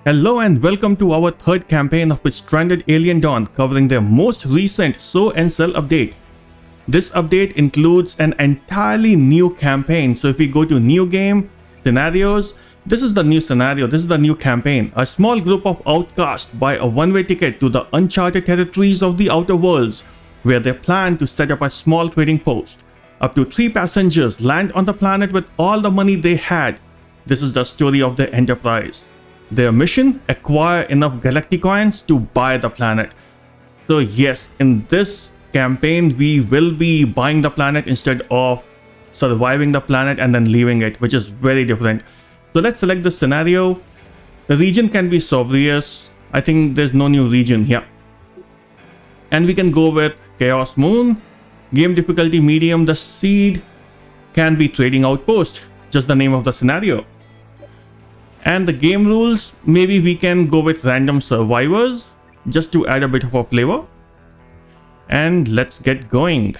Hello and welcome to our third campaign of Stranded Alien Dawn, covering their most recent Sow and Sell update. This update includes an entirely new campaign. So if we go to new game, scenarios, this is the new scenario, this is the new campaign. A small group of outcasts buy a one-way ticket to the uncharted territories of the Outer Worlds, where they plan to set up a small trading post. Up to 3 passengers land on the planet with all the money they had. This is the story of the enterprise. Their mission: acquire enough Galacticoins to buy the planet. So yes, in this campaign we will be buying the planet instead of surviving the planet and then leaving it, which is very different. So let's select the scenario. The region can be Sobrius. I think there's no new region here. And we can go with Chaos Moon. Game difficulty medium. The seed can be Trading Outpost, just the name of the scenario. And the game rules, maybe we can go with random survivors just to add a bit of a flavor. And let's get going.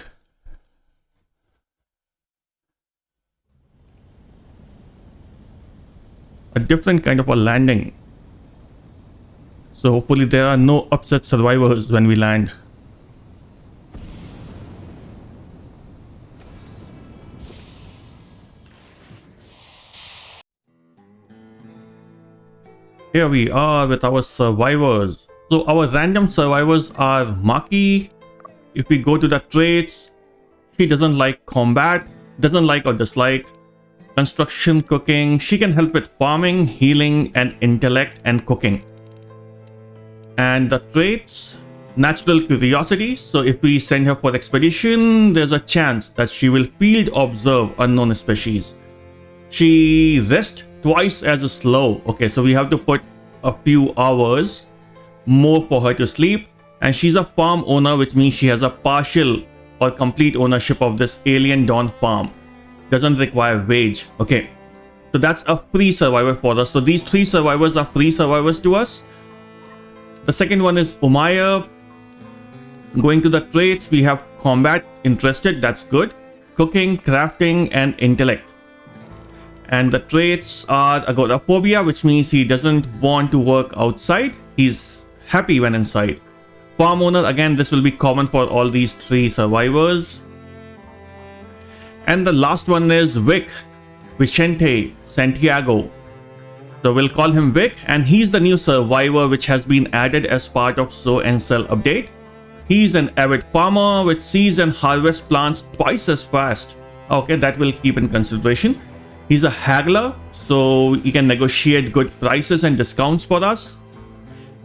A different kind of a landing. So hopefully there are no upset survivors when we land. Here we are with our survivors. So our random survivors are Maki. If we go to the traits, she doesn't like combat, doesn't like or dislike construction, cooking. She can help with farming, healing, and intellect and cooking. And the traits, natural curiosity. So if we send her for expedition, there's a chance that she will field observe unknown species. She rests twice as slow. Okay, so we have to put a few hours more for her to sleep. And she's a farm owner, which means she has a partial or complete ownership of this Alien Dawn farm. Doesn't require wage. Okay, so that's a free survivor for us. So these 3 survivors are free survivors to us. The second one is Umaya. Going to the traits, we have combat, interested, that's good, cooking, crafting, and intellect. And the traits are agoraphobia, which means he doesn't want to work outside. He's happy when inside. Farm owner, again, this will be common for all these 3 survivors. And the last one is Vic, Vicente Santiago. So we'll call him Vic, and he's the new survivor which has been added as part of Sow and Sell update. He's an avid farmer which seeds and harvests plants twice as fast. Okay, that will keep in consideration. He's a haggler, so he can negotiate good prices and discounts for us.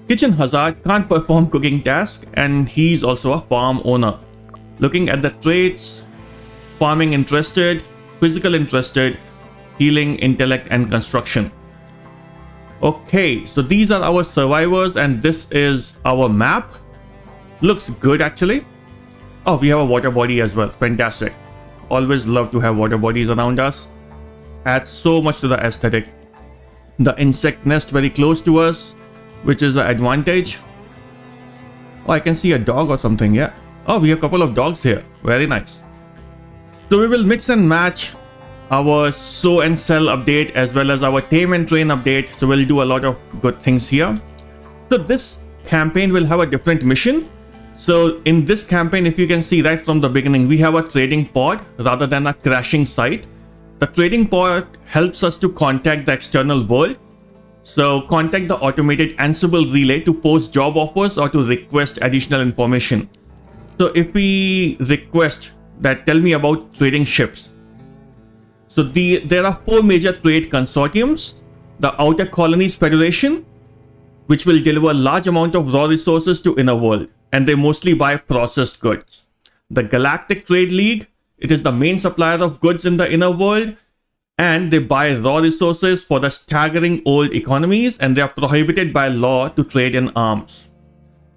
Kitchen hazard, can't perform cooking tasks, and he's also a farm owner. Looking at the traits, farming interested, physical interested, healing, intellect, and construction. Okay, so these are our survivors, and this is our map. Looks good actually. Oh, we have a water body as well. Fantastic. Always love to have water bodies around us. Adds so much to the aesthetic. The insect nest very close to us, which is an advantage. Oh, I can see a dog or something. Yeah. Oh, we have a couple of dogs here. Very nice. So we will mix and match our Sow and Sell update as well as our Tame and Train update. So we'll do a lot of good things here. So this campaign will have a different mission. So in this campaign, if you can see right from the beginning, we have a trading pod rather than a crashing site. The trading pod helps us to contact the external world. So contact the automated Ansible relay to post job offers or to request additional information. So if we request that, tell me about trading ships. So there are 4 major trade consortiums. The Outer Colonies Federation, which will deliver large amount of raw resources to inner world, and they mostly buy processed goods. The Galactic Trade League, it is the main supplier of goods in the inner world, and they buy raw resources for the staggering old economies, and they are prohibited by law to trade in arms.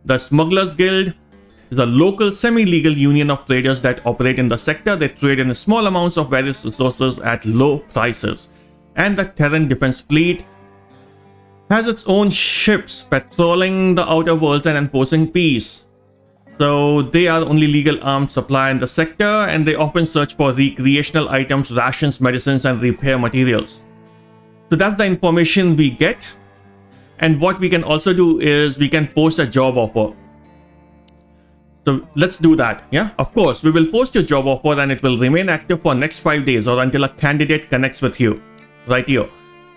The Smugglers Guild is a local semi-legal union of traders that operate in the sector. They trade in small amounts of various resources at low prices. And the Terran Defense Fleet has its own ships patrolling the outer worlds and enforcing peace. So they are only legal arms supply in the sector, and they often search for recreational items, rations, medicines, and repair materials. So that's the information we get. And what we can also do is we can post a job offer. So let's do that. Yeah, of course, we will post your job offer and it will remain active for next 5 days or until a candidate connects with you right here.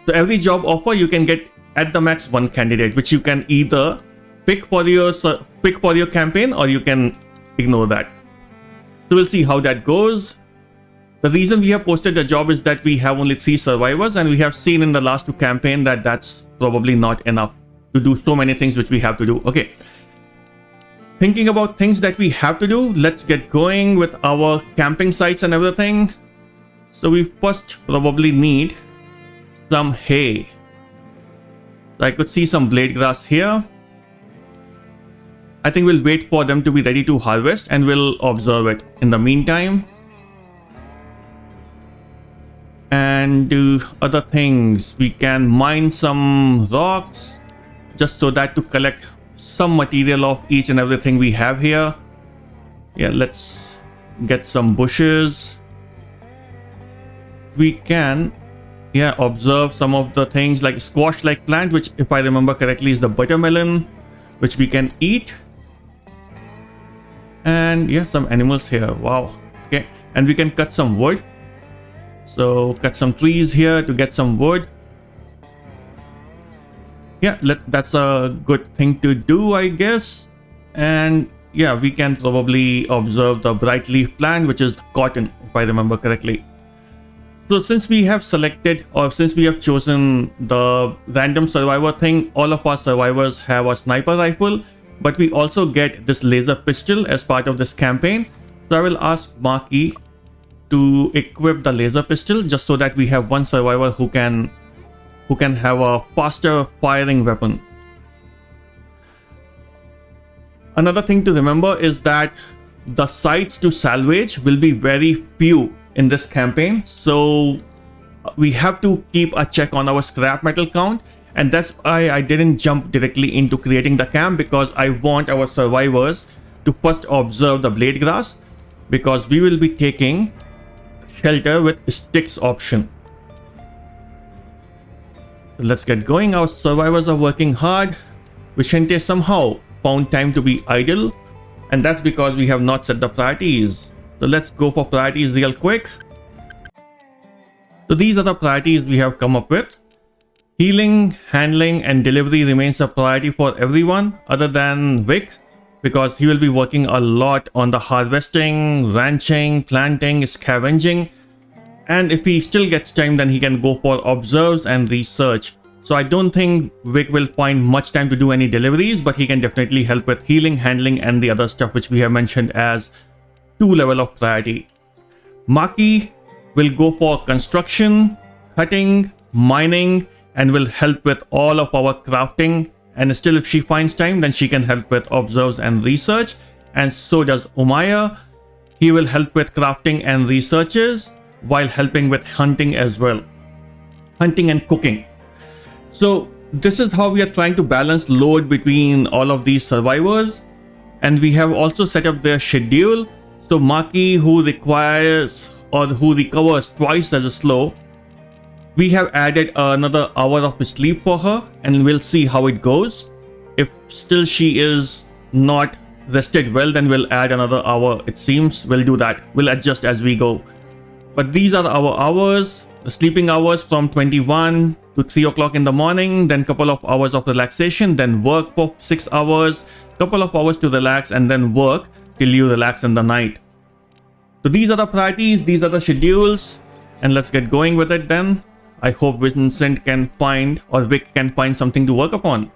So every job offer you can get at the max 1 candidate, which you can either pick for your campaign or you can ignore that. So we'll see how that goes. The reason we have posted the job is that we have only 3 survivors, and we have seen in the last 2 campaigns that that's probably not enough to do so many things which we have to do. Okay. Thinking about things that we have to do, let's get going with our camping sites and everything. So we first probably need some hay. I could see some blade grass here. I think we'll wait for them to be ready to harvest and we'll observe it in the meantime. And do other things. We can mine some rocks just so that to collect some material of each and everything we have here. Yeah, let's get some bushes. We can observe some of the things like squash like plant, which if I remember correctly is the buttermelon, which we can eat. And yeah, some animals here. Wow. Okay, and we can cut some wood. So cut some trees here to get some wood. Yeah, that's a good thing to do, I guess. And yeah, we can probably observe the bright leaf plant, which is cotton, if I remember correctly. So since we have selected, or since we have chosen the random survivor thing, all of our survivors have a sniper rifle, but we also get this laser pistol as part of this campaign. So I will ask Marky to equip the laser pistol just so that we have 1 survivor who can have a faster firing weapon. Another thing to remember is that the sites to salvage will be very few in this campaign, so we have to keep a check on our scrap metal count, and that's why I didn't jump directly into creating the camp, because I want our survivors to first observe the blade grass, because we will be taking shelter with sticks option. Let's get going. Our survivors are working hard. Vicente somehow found time to be idle, and that's because we have not set the priorities. So let's go for priorities real quick. So these are the priorities we have come up with. Healing, handling, and delivery remains a priority for everyone other than Vic, because he will be working a lot on the harvesting, ranching, planting, scavenging. And if he still gets time, then he can go for observes and research. So I don't think Vic will find much time to do any deliveries, but he can definitely help with healing, handling, and the other stuff which we have mentioned as 2 level of priority. Maki will go for construction, cutting, mining, and will help with all of our crafting. And still, if she finds time, then she can help with observes and research. And so does Umaya. He will help with crafting and researches while helping with hunting as well. Hunting and cooking. So this is how we are trying to balance load between all of these survivors. And we have also set up their schedule. So Maki, who requires or who recovers twice as slow, we have added another hour of sleep for her, and we'll see how it goes. If still she is not rested well, then we'll add another hour. It seems we'll do that. We'll adjust as we go. But these are our hours, the sleeping hours from 21 to 3 o'clock in the morning, then couple of hours of relaxation, then work for 6 hours, couple of hours to relax, and then work till you relax in the night. So these are the priorities, these are the schedules, and let's get going with it then. I hope Vincent can find, or Vic can find something to work upon.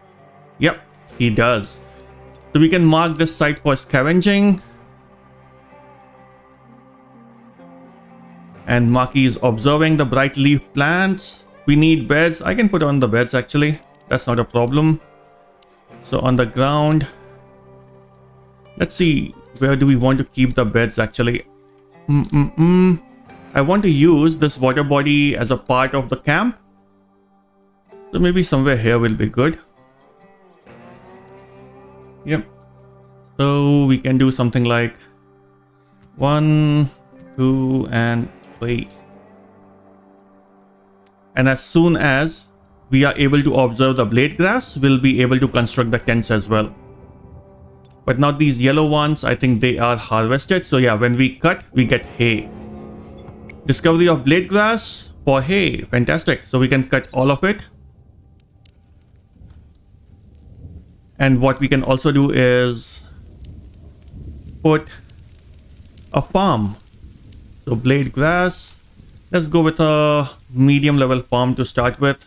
Yep, he does. So we can mark this site for scavenging. And Maki is observing the bright leaf plants. We need beds. I can put on the beds actually. That's not a problem. So on the ground, let's see, where do we want to keep the beds actually? I want to use this water body as a part of the camp. So maybe somewhere here will be good. Yep. So we can do something like 1, 2, and 3. And as soon as we are able to observe the blade grass, we'll be able to construct the tents as well. But not these yellow ones. I think they are harvested. So yeah, when we cut, we get hay. Discovery of blade grass for hay. Fantastic. So we can cut all of it. And what we can also do is put a farm. So blade grass. Let's go with a medium level farm to start with.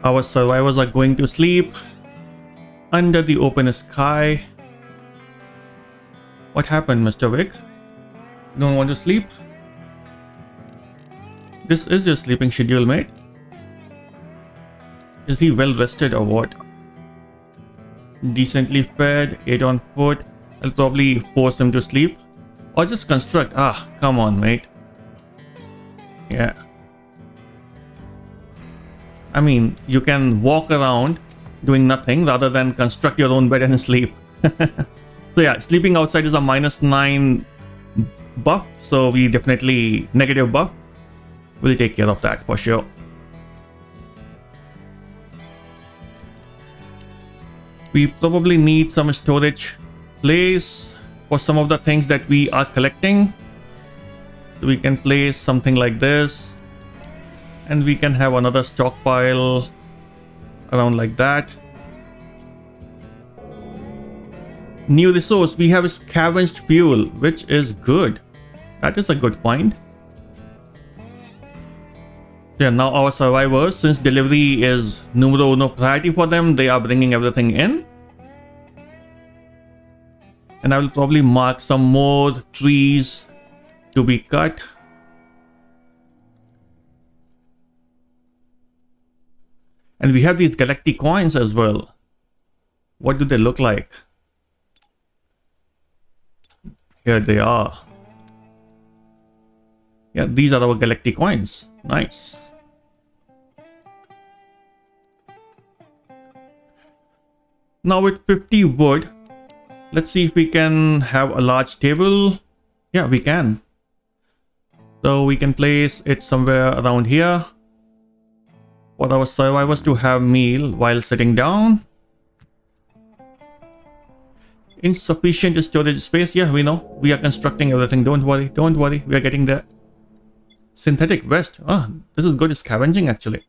Our survivors are going to sleep under the open sky. What happened, Mr. Vic? You don't want to sleep? This is your sleeping schedule, mate. Is he well rested or what? Decently fed, 8 on foot. I'll probably force him to sleep. Or just construct. Ah, come on, mate. Yeah. I mean, you can walk around doing nothing rather than construct your own bed and sleep. So yeah, sleeping outside is a -9 buff. So we definitely negative buff. We'll take care of that for sure. We probably need some storage place for some of the things that we are collecting. So we can place something like this. And we can have another stockpile around like that. New resource. We have scavenged fuel, which is good. That is a good find. Yeah, now our survivors, since delivery is numero uno priority for them, they are bringing everything in. And I will probably mark some more trees to be cut. And we have these Galacticoins as well. What do they look like? Here they are. Yeah, these are our Galacticoins. Nice. Now with 50 wood, let's see if we can have a large table. Yeah, we can. So we can place it somewhere around here for our survivors to have meal while sitting down. Insufficient storage space. Yeah, we know. We are constructing everything. Don't worry. Don't worry. We are getting there. Synthetic vest. Ah, this is good scavenging actually.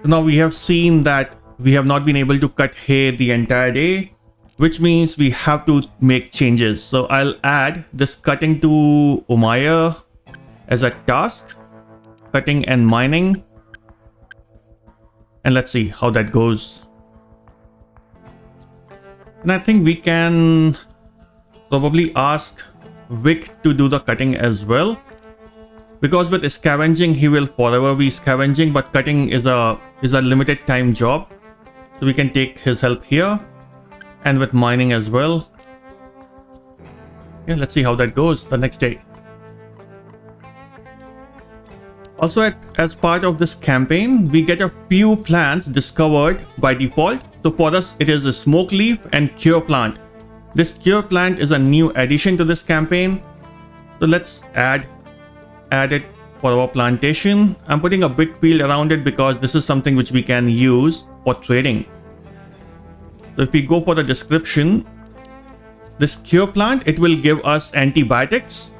So now we have seen that we have not been able to cut hay the entire day, which means we have to make changes. So I'll add this cutting to Umayyah as a task. Cutting and mining. And let's see how that goes. And I think we can probably ask Vic to do the cutting as well. Because with scavenging, he will forever be scavenging, but cutting is a limited time job. So we can take his help here. And with mining as well. Yeah, let's see how that goes the next day. Also, as part of this campaign, we get a few plants discovered by default. So for us, it is a smoke leaf and cure plant. This cure plant is a new addition to this campaign. So let's add it for our plantation. I'm putting a big field around it because this is something which we can use for trading. So if we go for the description, this cure plant, it will give us antibiotics.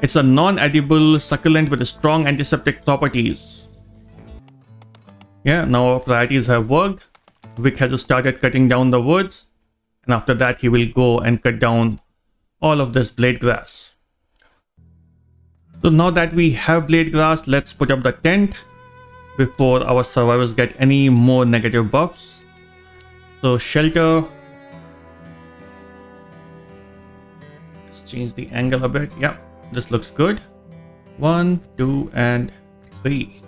It's a non-edible succulent with strong antiseptic properties. Yeah, now our priorities have worked. Vic has started cutting down the woods. And after that, he will go and cut down all of this blade grass. So now that we have blade grass, let's put up the tent before our survivors get any more negative buffs. So shelter. Let's change the angle a bit. Yeah. This looks good. 1, 2, and 3.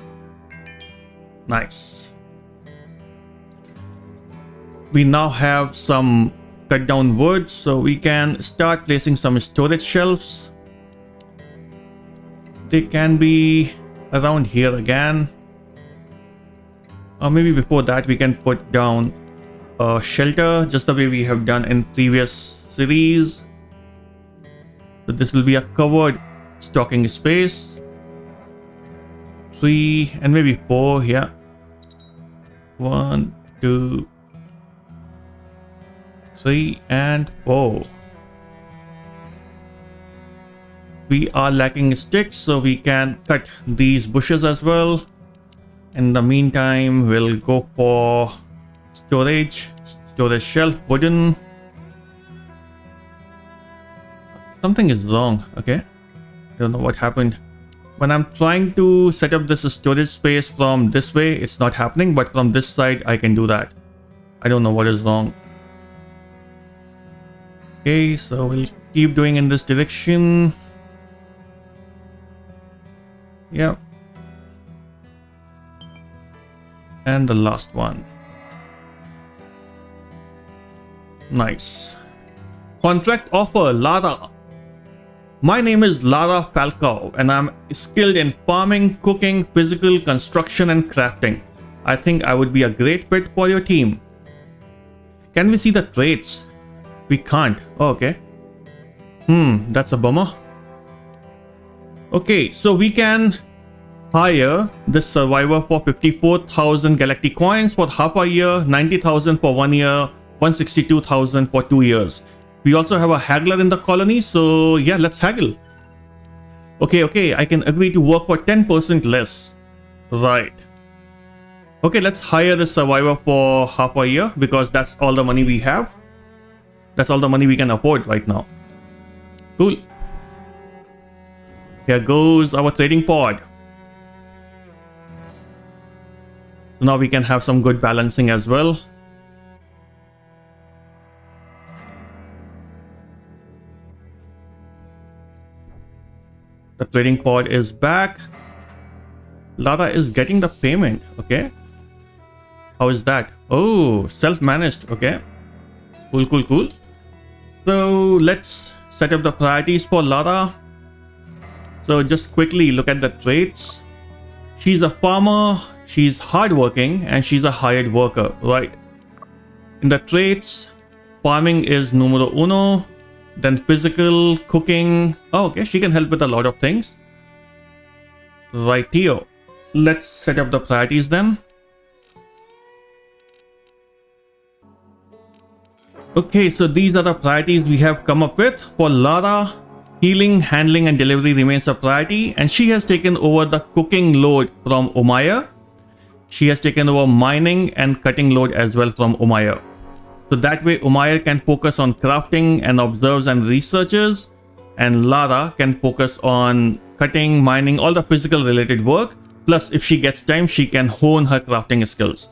Nice. We now have some cut down wood, so we can start placing some storage shelves. They can be around here again. Or maybe before that we can put down a shelter, just the way we have done in previous series. So this will be a covered stocking space. 3 and maybe 4 here. 1, 2, 3 and 4. We are lacking sticks, so we can cut these bushes as well. In the meantime, we'll go for storage shelf, wooden. Something is wrong. Okay, I don't know what happened. When I'm trying to set up this storage space from this way, it's not happening, but from this side I can do that. I don't know what is wrong. Okay, so we'll keep doing in this direction. Yeah. And the last one. Nice. Contract offer, Lara. My name is Lara Falcao and I'm skilled in farming, cooking, physical, construction and crafting. I think I would be a great fit for your team. Can we see the traits? We can't. Oh, okay. That's a bummer. Okay, so we can hire this survivor for 54,000 Galacticoins for half a year, 90,000 for 1 year, 162,000 for 2 years. We also have a haggler in the colony, so yeah, let's haggle. Okay, I can agree to work for 10% less. Right. Okay, let's hire the survivor for half a year because that's all the money we have. That's all the money we can afford right now. Cool. Here goes our trading pod. So now we can have some good balancing as well. The trading pod is back. Lara is getting the payment. Okay. How is that? Oh, self-managed. Okay. Cool. So let's set up the priorities for Lara. So just quickly look at the traits. She's a farmer, she's hardworking, and she's a hired worker, right? In the traits, farming is numero uno. Then physical, cooking. Oh, okay, she can help with a lot of things. Right here. Let's set up the priorities then. Okay, so these are the priorities we have come up with. For Lara, healing, handling and delivery remains a priority, and she has taken over the cooking load from Umayyah. She has taken over mining and cutting load as well from Umayyah. So that way Umayyah can focus on crafting and observes and researches, and Lara can focus on cutting, mining, all the physical related work. Plus, if she gets time, she can hone her crafting skills.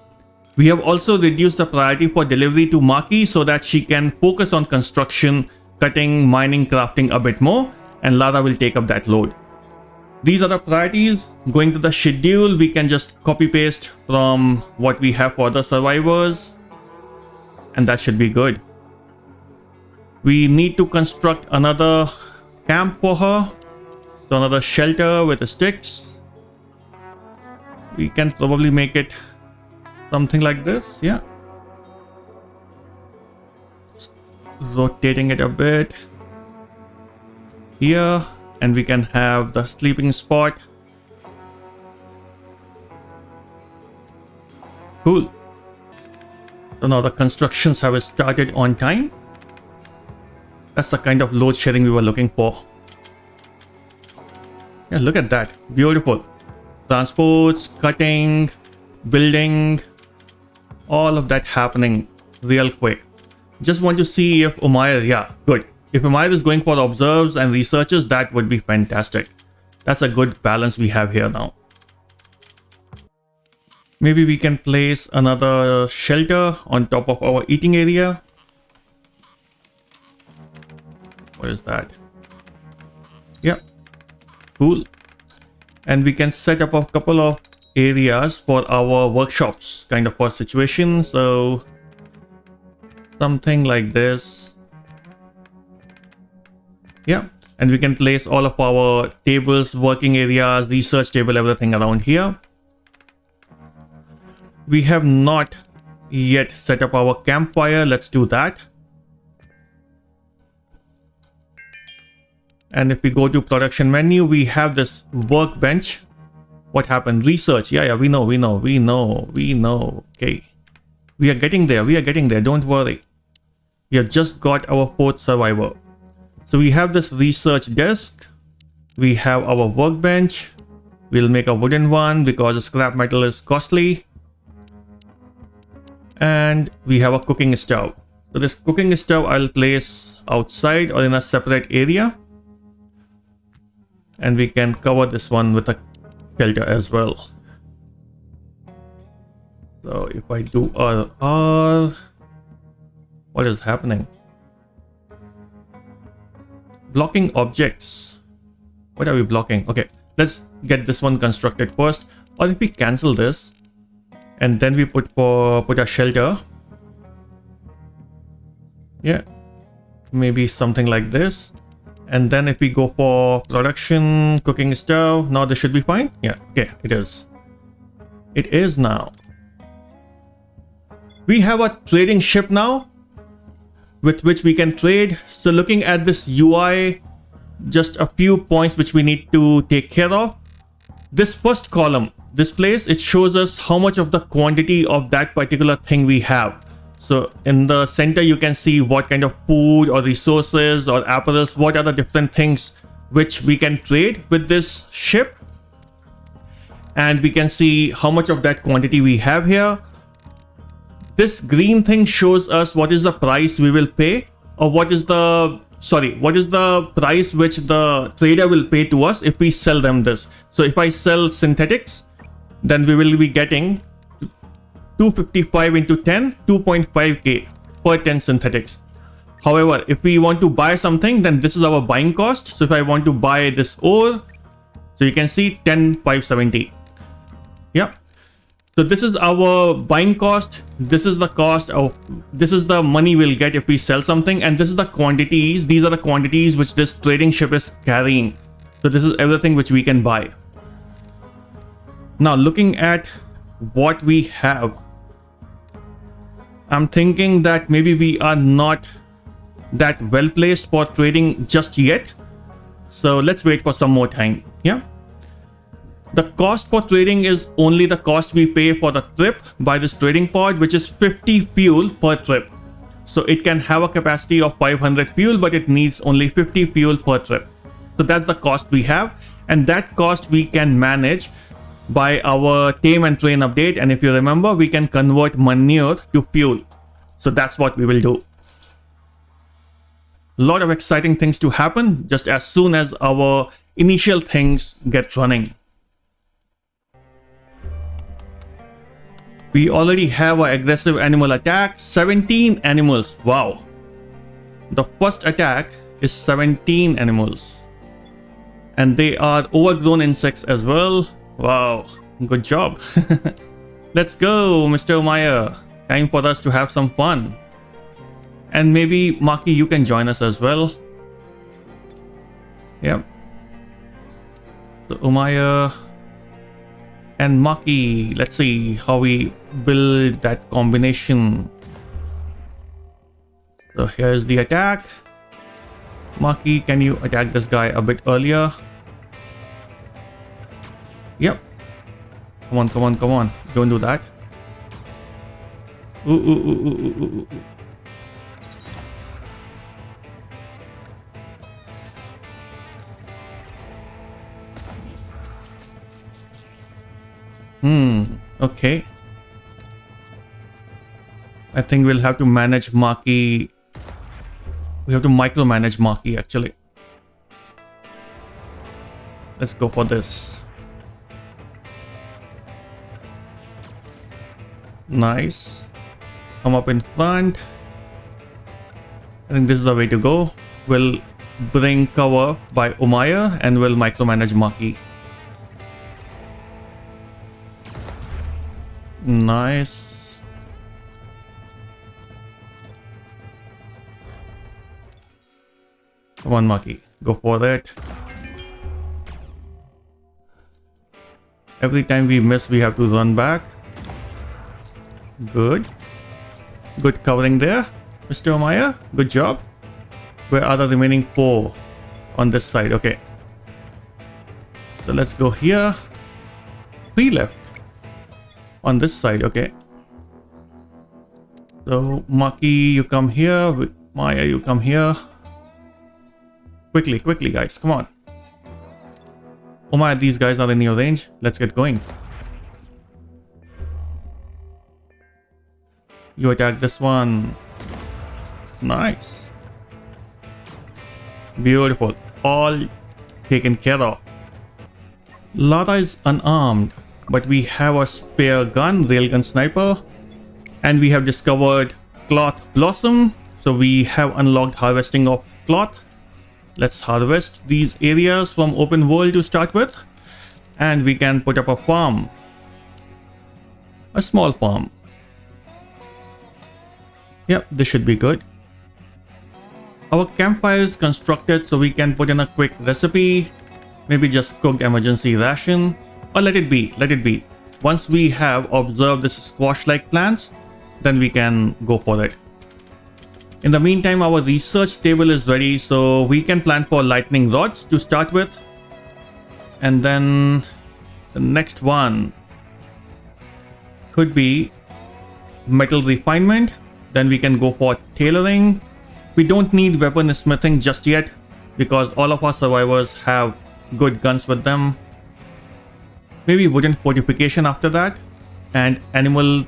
We have also reduced the priority for delivery to Maki so that she can focus on construction, cutting, mining, crafting a bit more, and Lara will take up that load. These are the priorities. Going to the schedule, we can just copy paste from what we have for the survivors, and that should be good. We need to construct another camp for her, so another shelter with the sticks. We can probably make it something like this. Yeah, rotating it a bit here, and we can have the sleeping spot. Cool. So now the constructions have started on time. That's the kind of load sharing we were looking for. Yeah, look at that. Beautiful. Transports, cutting, building, all of that happening real quick. Just want to see if Umayyah, yeah, good. If Umayyah is going for observes and researches, that would be fantastic. That's a good balance we have here now. Maybe we can place another shelter on top of our eating area. What is that? Yeah, cool. And we can set up a couple of areas for our workshops kind of a situation. So something like this. Yeah, and we can place all of our tables, working areas, research table, everything around here. We have not yet set up our campfire. Let's do that. And if we go to production menu, we have this workbench. What happened? Research. Yeah, we know. Okay. We are getting there. Don't worry. We have just got our 4th survivor. So we have this research desk. We have our workbench. We'll make a wooden one because scrap metal is costly. And we have a cooking stove. So this cooking stove I'll place outside or in a separate area. And we can cover this one with a shelter as well. So if I do R, what is happening? Blocking objects. What are we blocking? Okay, let's get this one constructed first. Or if we cancel this and then we put a shelter. Yeah, maybe something like this. And then if we go for production, cooking stove, now this should be fine. Yeah, okay, it is. It is now. We have a trading ship now with which we can trade. So looking at this UI, just a few points which we need to take care of. This first column, this place, it shows us how much of the quantity of that particular thing we have. So in the center, you can see what kind of food or resources or apparatus, what are the different things which we can trade with this ship. And we can see how much of that quantity we have here. This green thing shows us what is the price we will pay, or what is the price which the trader will pay to us if we sell them this. So if I sell synthetics, then we will be getting 255 into 10, 2.5k per 10 synthetics. However, if we want to buy something, then this is our buying cost. So if I want to buy this ore, so you can see 10,570. Yeah. So this is our buying cost. This is the cost of, this is the money we'll get if we sell something. And this is the quantities. These are the quantities which this trading ship is carrying. So this is everything which we can buy. Now looking at what we have, I'm thinking that maybe we are not that well placed for trading just yet. So let's wait for some more time. Yeah. The cost for trading is only the cost we pay for the trip by this trading pod, which is 50 fuel per trip. So it can have a capacity of 500 fuel, but it needs only 50 fuel per trip. So that's the cost we have. And that cost we can manage by our tame and train update. And if you remember, we can convert manure to fuel. So that's what we will do. A lot of exciting things to happen just as soon as our initial things get running. We already have an aggressive animal attack, 17 animals. Wow. The first attack is 17 animals. And they are overgrown insects as well. Wow, good job. Let's go, Mr. Meyer. Time for us to have some fun. And maybe, Maki, you can join us as well. Yep. So, Umaya and Maki, let's see how we build that combination. So here's the attack. Maki, can you attack this guy a bit earlier? Yep. Come on, come on, come on. Don't do that. Ooh, ooh, ooh, ooh, ooh, ooh. Okay. I think we'll have to manage Maki. We have to micromanage Maki actually. Let's go for this. Nice. Come up in front. I think this is the way to go. We'll bring cover by Umaya and we'll micromanage Maki. Nice. Come on, Maki. Go for it. Every time we miss, we have to run back. Good. Good covering there, Mr. Omaya. Good job. Where are the remaining 4? On this side. Okay. So let's go here. 3 left on this side. Okay. So Maki, you come here. Maya, you come here. Quickly, quickly, guys. Come on. Oh my, these guys are in your range. Let's get going. You attack this one. Nice. Beautiful. All taken care of. Lara is unarmed, but we have a spare gun, railgun sniper, and we have discovered cloth blossom. So we have unlocked harvesting of cloth. Let's harvest these areas from open world to start with, and we can put up a farm, a small farm. Yep, this should be good. Our campfire is constructed so we can put in a quick recipe, maybe just cooked emergency ration, or let it be, let it be. Once we have observed this squash-like plants, then we can go for it. In the meantime, our research table is ready, so we can plan for lightning rods to start with. And then the next one could be metal refinement. Then we can go for tailoring. We don't need weapon smithing just yet because all of our survivors have good guns with them. Maybe wooden fortification after that, and animal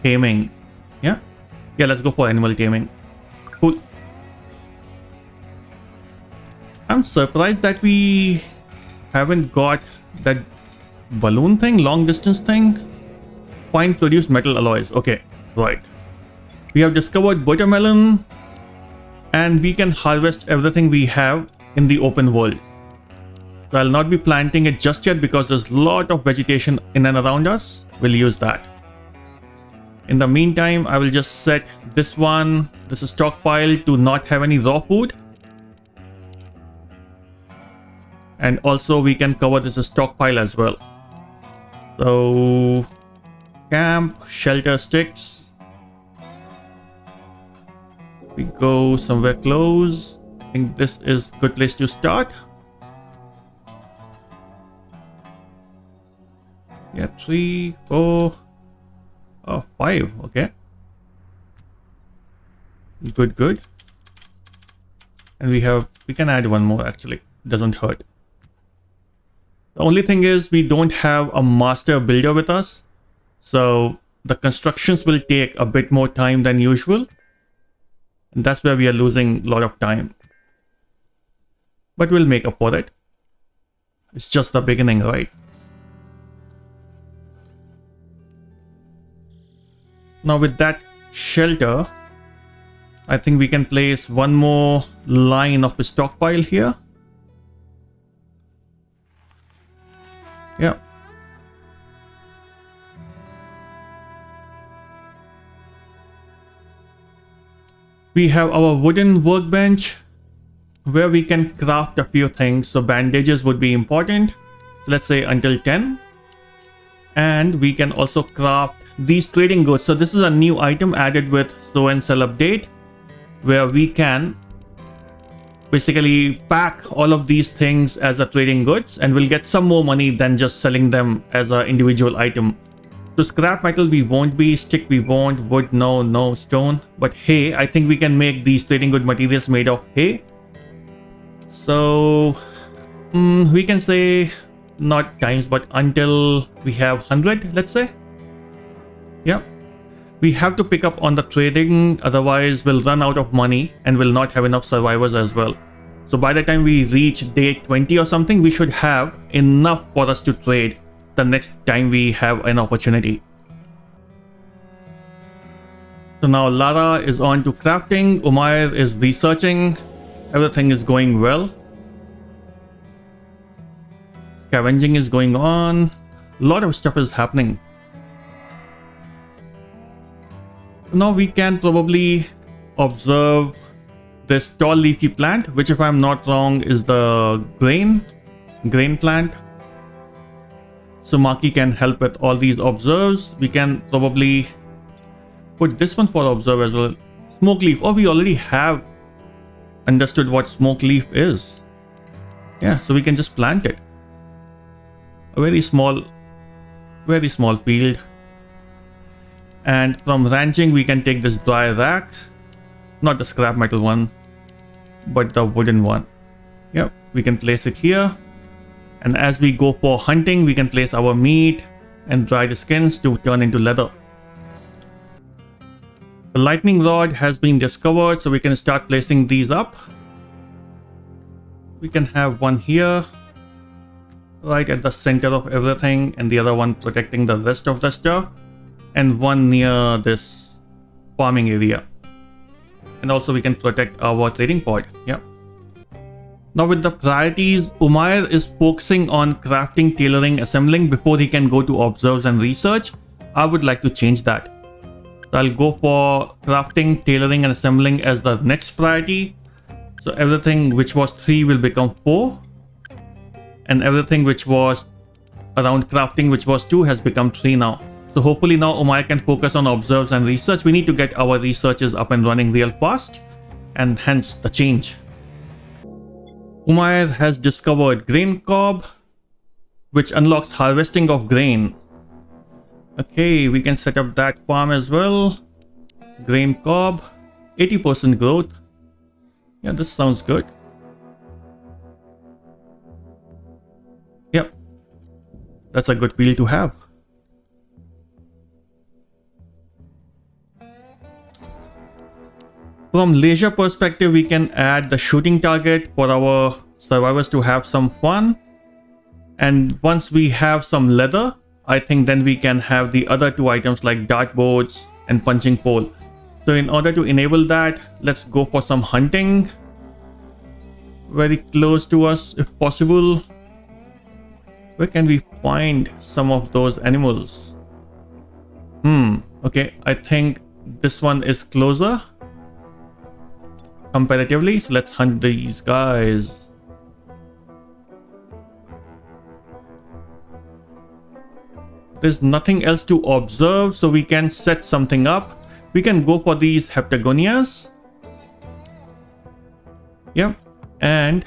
taming. Yeah, let's go for animal taming. Cool. I'm surprised that we haven't got that balloon thing, long distance thing. Find produce metal alloys. Okay, right. We have discovered watermelon, and we can harvest everything we have in the open world. So I'll not be planting it just yet because there's a lot of vegetation in and around us. We'll use that. In the meantime, I will just set this one, this stockpile, to not have any raw food. And also we can cover this stockpile as well. So camp, shelter sticks. We go somewhere close. I think this is a good place to start. Yeah, 3, 4, 5. Okay. Good. And we can add one more actually. Doesn't hurt. The only thing is we don't have a master builder with us. So the constructions will take a bit more time than usual. And that's where we are losing a lot of time. But we'll make up for it. It's just the beginning, right? Now with that shelter, I think we can place one more line of a stockpile here. Yeah. We have our wooden workbench where we can craft a few things. So bandages would be important. So let's say until 10. And we can also craft these trading goods. So this is a new item added with Sow and Sell update, where we can basically pack all of these things as a trading goods, and we'll get some more money than just selling them as an individual item. So scrap metal we won't be, stick we won't, wood no, stone. But hay, I think we can make these trading good materials made of hay. So we can say not times, but until we have 100, let's say. Yeah, we have to pick up on the trading, otherwise we'll run out of money and we'll not have enough survivors as well. So by the time we reach day 20 or something, we should have enough for us to trade the next time we have an opportunity. So now Lara is on to crafting, Umair is researching, everything is going well. Scavenging is going on, a lot of stuff is happening. Now we can probably observe this tall leafy plant, which if I'm not wrong is the grain plant. So Maki can help with all these observes. We can probably put this one for observe as well. Smoke leaf. Oh, we already have understood what smoke leaf is. Yeah, so we can just plant it. A very small Very small field. And from ranching, we can take this dry rack. Not the scrap metal one, but the wooden one. Yep, we can place it here. And as we go for hunting, we can place our meat and dry the skins to turn into leather. The lightning rod has been discovered, so we can start placing these up. We can have one here, right at the center of everything, and the other one protecting the rest of the stuff, and one near this farming area. And also we can protect our trading pod. Yeah. Now with the priorities, Umair is focusing on crafting, tailoring, assembling before he can go to observes and research. I would like to change that. So I'll go for crafting, tailoring and assembling as the next priority. So everything which was 3 will become 4. And everything which was around crafting, which was 2, has become 3 now. So hopefully now Umair can focus on observes and research. We need to get our researches up and running real fast, and hence the change. Umair has discovered grain cob, which unlocks harvesting of grain. Okay, we can set up that farm as well. Grain cob, 80% growth. Yeah, this sounds good. Yep, that's a good field to have. From leisure perspective, we can add the shooting target for our survivors to have some fun. And once we have some leather, I think then we can have the other 2 items like dartboards and punching pole. So in order to enable that, let's go for some hunting. Very close to us if possible. Where can we find some of those animals? Okay, I think this one is closer comparatively, so let's hunt these guys. There's nothing else to observe, so we can set something up. We can go for these heptagonias. Yep, and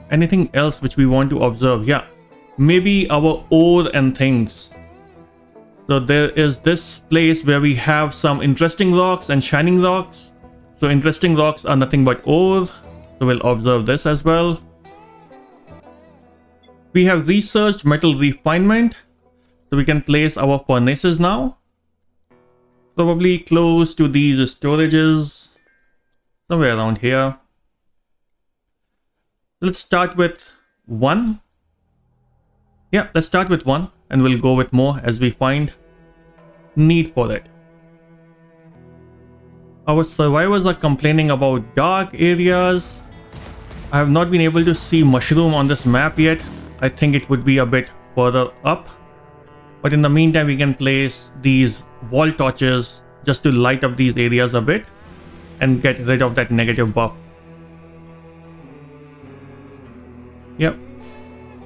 anything else which we want to observe. Yeah, maybe our ore and things. So there is this place where we have some interesting rocks and shining rocks. So interesting rocks are nothing but ore, so we'll observe this as well. We have researched metal refinement, so we can place our furnaces now. Probably close to these storages, somewhere around here. Let's start with 1. Yeah, let's start with 1 and we'll go with more as we find need for it. Our survivors are complaining about dark areas. I have not been able to see mushroom on this map yet. I think it would be a bit further up. But in the meantime, we can place these wall torches just to light up these areas a bit and get rid of that negative buff. Yep.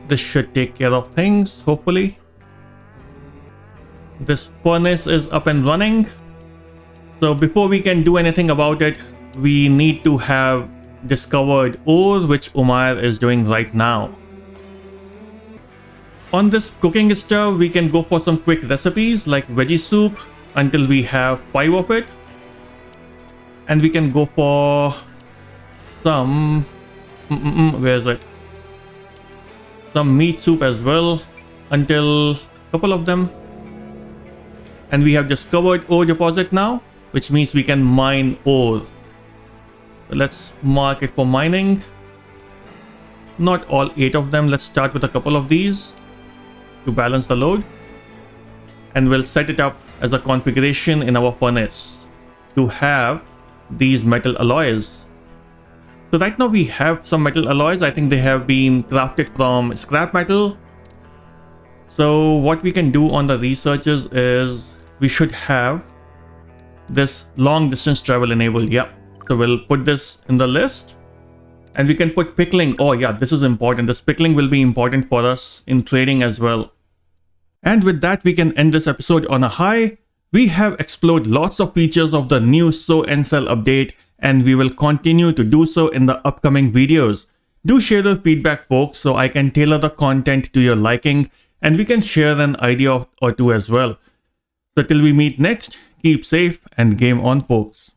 This should take care of things, hopefully. This furnace is up and running. So before we can do anything about it, we need to have discovered ore, which Umair is doing right now. On this cooking stove, we can go for some quick recipes like veggie soup until we have 5 of it. And we can go for some... where is it? Some meat soup as well until a couple of them. And we have discovered ore deposit now, which means we can mine ore. So let's mark it for mining. Not all 8 of them. Let's start with a couple of these to balance the load. And we'll set it up as a configuration in our furnace to have these metal alloys. So right now we have some metal alloys. I think they have been crafted from scrap metal. So what we can do on the researches is we should have this long distance travel enabled. Yeah, so we'll put this in the list and we can put pickling. Oh yeah, this is important. This pickling will be important for us in trading as well. And with that, we can end this episode on a high. We have explored lots of features of the new Sow and Sell update, and we will continue to do so in the upcoming videos. Do share your feedback, folks, so I can tailor the content to your liking. and we can share an idea or two as well. So till we meet next, keep safe and game on, folks.